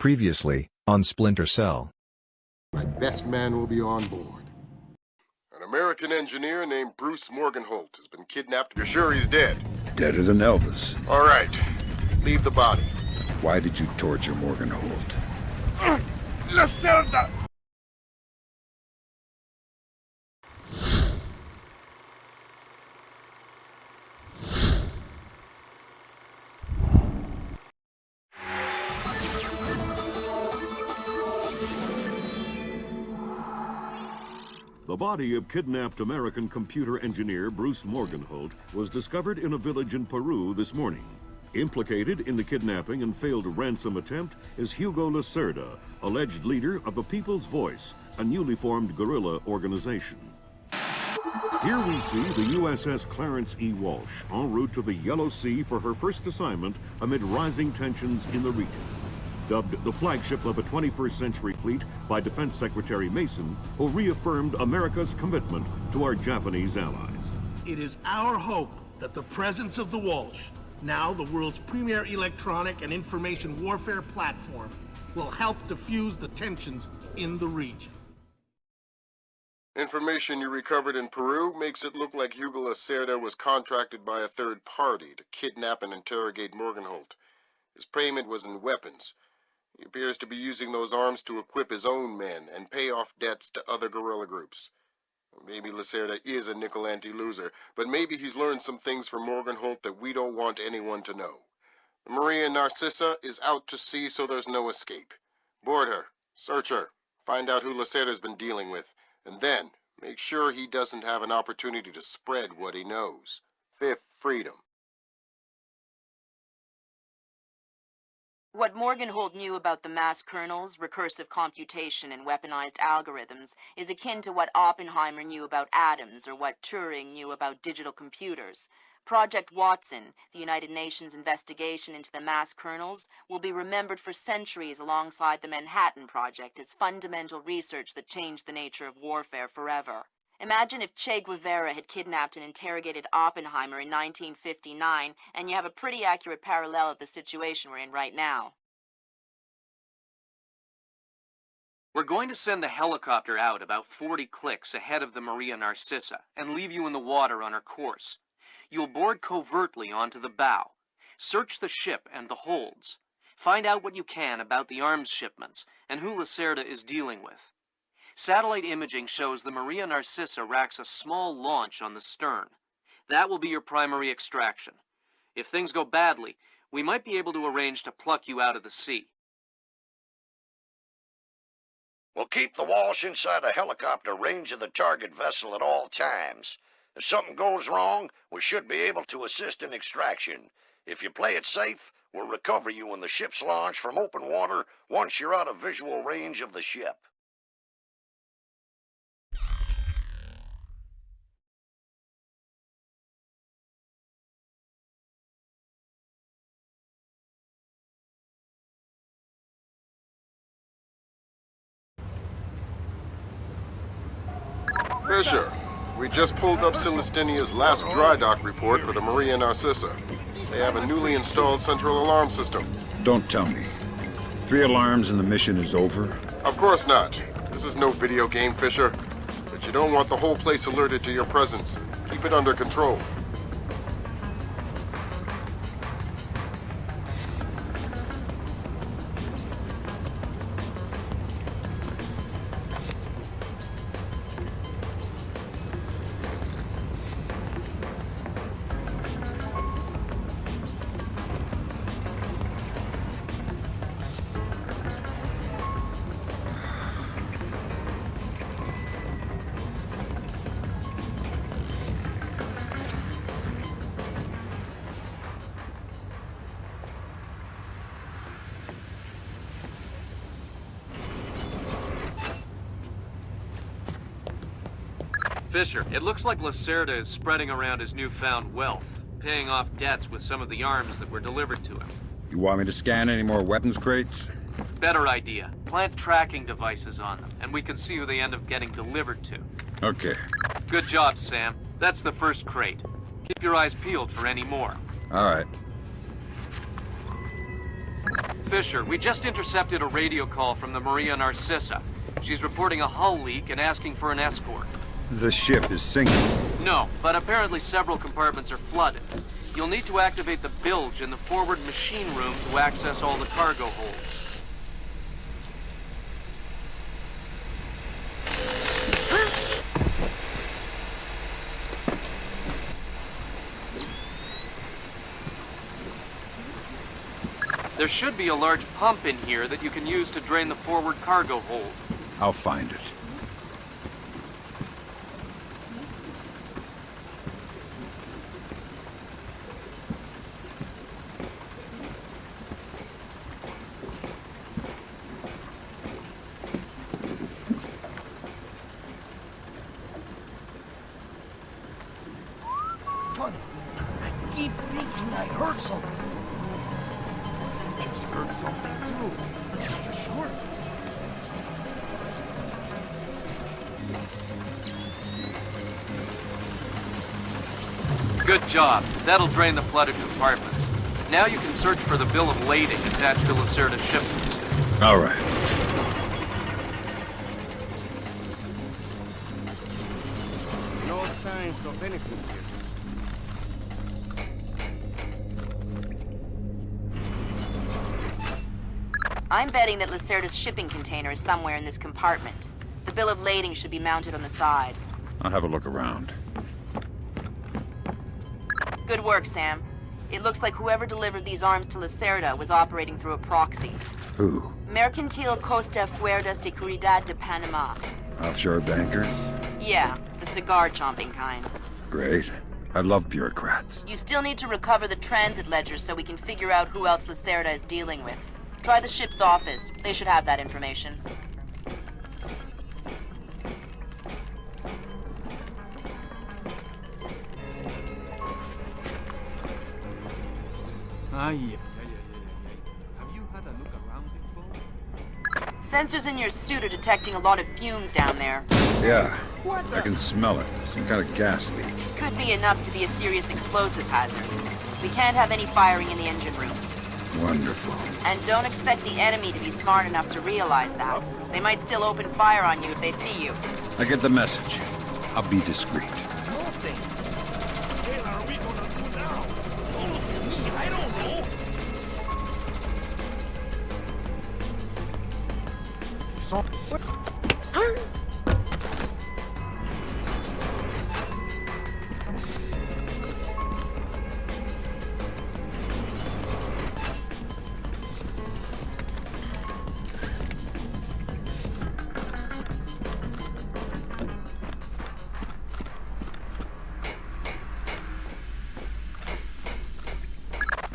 Previously, on Splinter Cell. My best man will be on board. An American engineer named Bruce Morgenholt has been kidnapped. You're sure he's dead? Deader than Elvis. All right. Leave the body. Why did you torture Morgenholt? Lacerda! The body of kidnapped American computer engineer Bruce Morgenholt was discovered in a village in Peru this morning. Implicated in the kidnapping and failed ransom attempt is Hugo Lacerda, alleged leader of the People's Voice, a newly formed guerrilla organization. Here we see the USS Clarence E. Walsh en route to the Yellow Sea for her first assignment amid rising tensions in the region. Dubbed the flagship of a 21st century fleet by Defense Secretary Mason, who reaffirmed America's commitment to our Japanese allies. It is our hope that the presence of the Walsh, now the world's premier electronic and information warfare platform, will help diffuse the tensions in the region. Information you recovered in Peru makes it look like Hugo Lacerda was contracted by a third party to kidnap and interrogate Morgenholt. His payment was in weapons. He appears to be using those arms to equip his own men and pay off debts to other guerrilla groups. Maybe Lacerda is a nickel-ante loser, but maybe he's learned some things from Morgenholt that we don't want anyone to know. The Maria Narcissa is out to sea, so there's no escape. Board her, search her, find out who Lacerda's been dealing with, and then make sure he doesn't have an opportunity to spread what he knows. Fifth freedom. What Morgenholt knew about the mass kernels, recursive computation, and weaponized algorithms is akin to what Oppenheimer knew about atoms or what Turing knew about digital computers. Project Watson, the United Nations investigation into the mass kernels, will be remembered for centuries alongside the Manhattan Project as fundamental research that changed the nature of warfare forever. Imagine if Che Guevara had kidnapped and interrogated Oppenheimer in 1959, and you have a pretty accurate parallel of the situation we're in right now. We're going to send the helicopter out about 40 clicks ahead of the Maria Narcissa and leave you in the water on her course. You'll board covertly onto the bow. Search the ship and the holds. Find out what you can about the arms shipments and who Lacerda is dealing with. Satellite imaging shows the Maria Narcissa racks a small launch on the stern. That will be your primary extraction. If things go badly, we might be able to arrange to pluck you out of the sea. We'll keep the Walsh inside a helicopter range of the target vessel at all times. If something goes wrong, we should be able to assist in extraction. If you play it safe, we'll recover you when the ship's launched from open water once you're out of visual range of the ship. Fisher, we just pulled up Celestinia's last dry dock report for the Maria Narcissa. They have a newly installed central alarm system. Don't tell me. 3 alarms and the mission is over? Of course not. This is no video game, Fisher. But you don't want the whole place alerted to your presence. Keep it under control. Fisher, it looks like Lacerda is spreading around his newfound wealth, paying off debts with some of the arms that were delivered to him. You want me to scan any more weapons crates? Better idea. Plant tracking devices on them, and we can see who they end up getting delivered to. Okay. Good job, Sam. That's the first crate. Keep your eyes peeled for any more. All right. Fisher, we just intercepted a radio call from the Maria Narcissa. She's reporting a hull leak and asking for an escort. The ship is sinking. No, but apparently several compartments are flooded. You'll need to activate the bilge in the forward machine room to access all the cargo holds. There should be a large pump in here that you can use to drain the forward cargo hold. I'll find it. Funny, I keep thinking I heard something. Just heard something too. Mr. Short. Good job. That'll drain the flooded compartments. Now you can search for the bill of lading attached to Lacerda's shipments. All right. No signs of anything here. I'm betting that Lacerda's shipping container is somewhere in this compartment. The bill of lading should be mounted on the side. I'll have a look around. Good work, Sam. It looks like whoever delivered these arms to Lacerda was operating through a proxy. Who? Mercantil Costa Fuerza Seguridad de Panama. Offshore bankers? Yeah, the cigar-chomping kind. Great. I love bureaucrats. You still need to recover the transit ledgers so we can figure out who else Lacerda is dealing with. Try the ship's office. They should have that information. Have you had a look around this boat? Sensors in your suit are detecting a lot of fumes down there. Yeah, I can smell it. Some kind of gas leak. Could be enough to be a serious explosive hazard. We can't have any firing in the engine room. Wonderful. And don't expect the enemy to be smart enough to realize that. They might still open fire on you if they see you. I get the message. I'll be discreet. Nothing. What the hell are we gonna do now? Don't look at me, I don't know.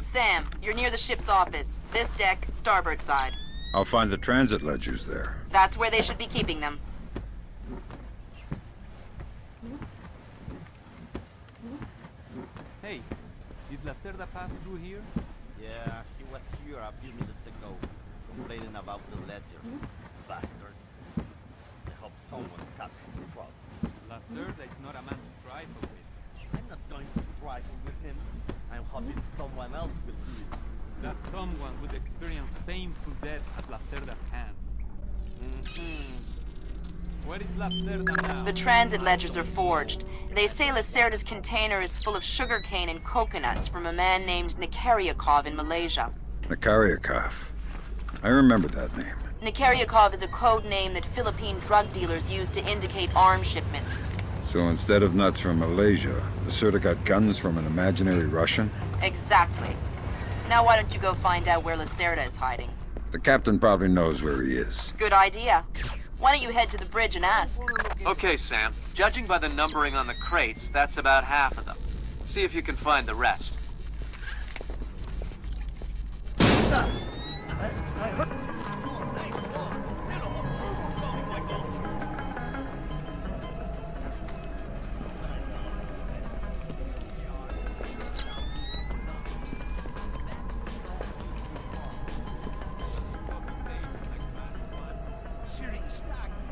Sam, you're near the ship's office. This deck, starboard side. I'll find the transit ledgers there. That's where they should be keeping them. Hey, did Lacerda pass through here? Yeah, he was here a few minutes ago, complaining about the ledger. Bastard. I hope someone cuts his throat. Lacerda is not a man to trifle with. I'm not going to trifle with him. I'm hoping someone else will do it. That someone would experience painful death at Lacerda's hands. Where is Lacerda now? The transit ledgers are forged. They say Lacerda's container is full of sugarcane and coconuts from a man named Nikaryakov in Malaysia. Nikaryakov. I remember that name. Nikaryakov is a code name that Philippine drug dealers use to indicate arms shipments. So instead of nuts from Malaysia, Lacerda got guns from an imaginary Russian? Exactly. Now why don't you go find out where Lacerda is hiding? The captain probably knows where he is. Good idea. Why don't you head to the bridge and ask? Okay, Sam. Judging by the numbering on the crates, that's about half of them. See if you can find the rest.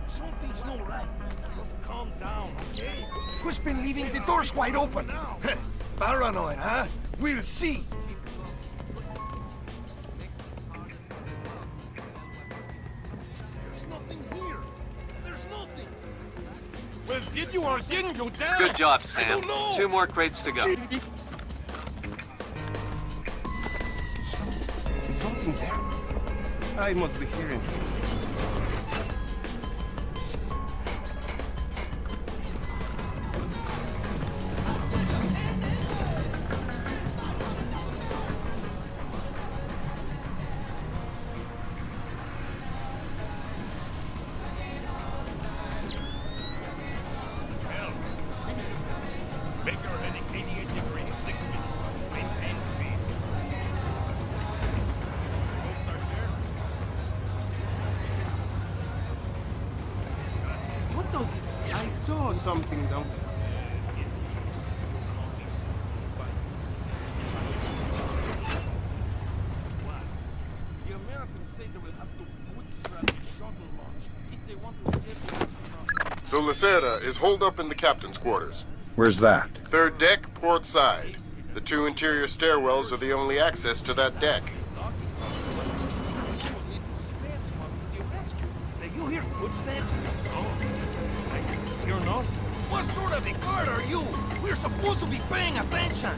Something's not right. Just calm down, okay? Who's been leaving the doors wide open? Paranoid, huh? We'll see. nothing here. There's nothing. Well, did you or didn't you, Dad? Good job, Sam. don't know. 2 more crates to go. Is something there? I must be hearing things. Make our heading 88 degrees, 6 minutes. Maintain speed. Scopes are there. What does it? I saw something down. The Americans say they will have to bootstrap the shuttle launch if they want to save the astronauts. So Lacerda is holed up in the captain's quarters. Where's that? 3rd deck, port side. The 2 interior stairwells are the only access to that deck. Do you hear footsteps? No. You're not? What sort of a guard are you? We're supposed to be paying attention.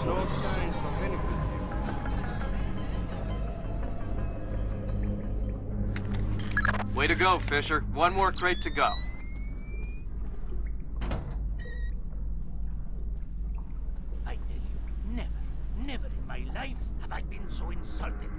No signs of anything. Way to go, Fisher. 1 more crate to go. I tell you, never in my life have I been so insulted.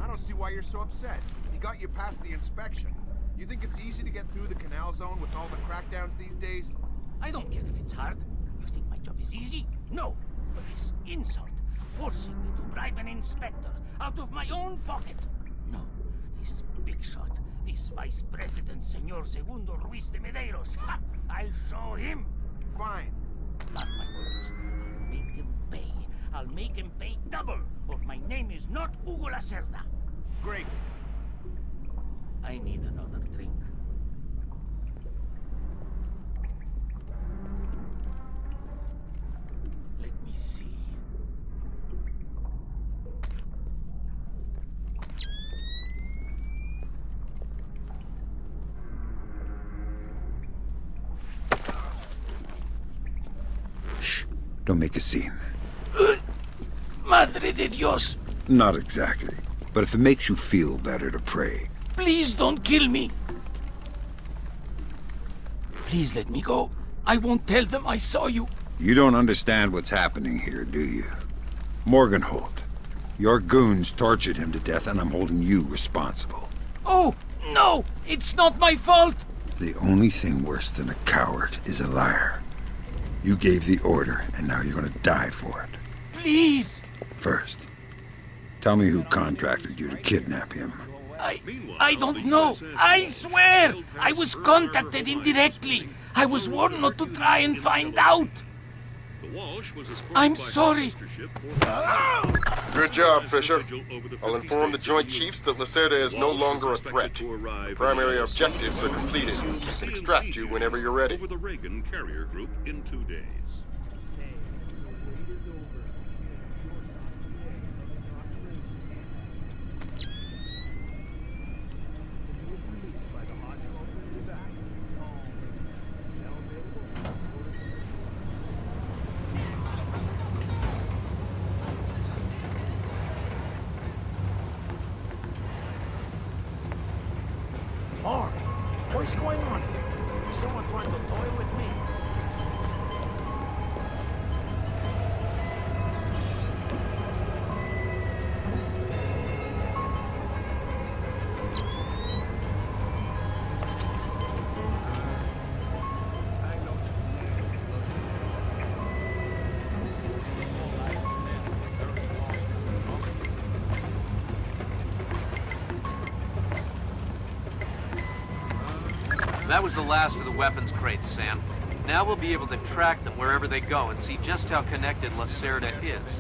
I don't see why you're so upset. He got you past the inspection. You think it's easy to get through the canal zone with all the crackdowns these days? I don't care if it's hard. You think my job is easy? No. But this insult, forcing me to bribe an inspector out of my own pocket. No. This big shot, this Vice President, Senor Segundo Ruiz de Medeiros. Ha! I'll show him. Fine. Mark my words. I'll make him pay. I'll make him pay double, or my name is not Hugo Lacerda. Great. I need another drink. Let me see. Shh. Don't make a scene. Madre de Dios! Not exactly. But if it makes you feel better to pray. Please don't kill me! Please let me go. I won't tell them I saw you. You don't understand what's happening here, do you? Morgenholt. Your goons tortured him to death, and I'm holding you responsible. Oh, no! It's not my fault! The only thing worse than a coward is a liar. You gave the order, and now you're gonna die for it. Please! First, tell me who contracted you to kidnap him. I don't know. I swear! I was contacted indirectly. I was warned not to try and find out. I'm sorry. Good job, Fisher. I'll inform the Joint Chiefs that Lacerda is no longer a threat. Primary objectives are completed. We can extract you whenever you're ready. Over the Reagan carrier group in 2 days. Mark, what's going on? Is someone trying to toy with me? That was the last of the weapons crates, Sam. Now we'll be able to track them wherever they go and see just how connected Lacerda is.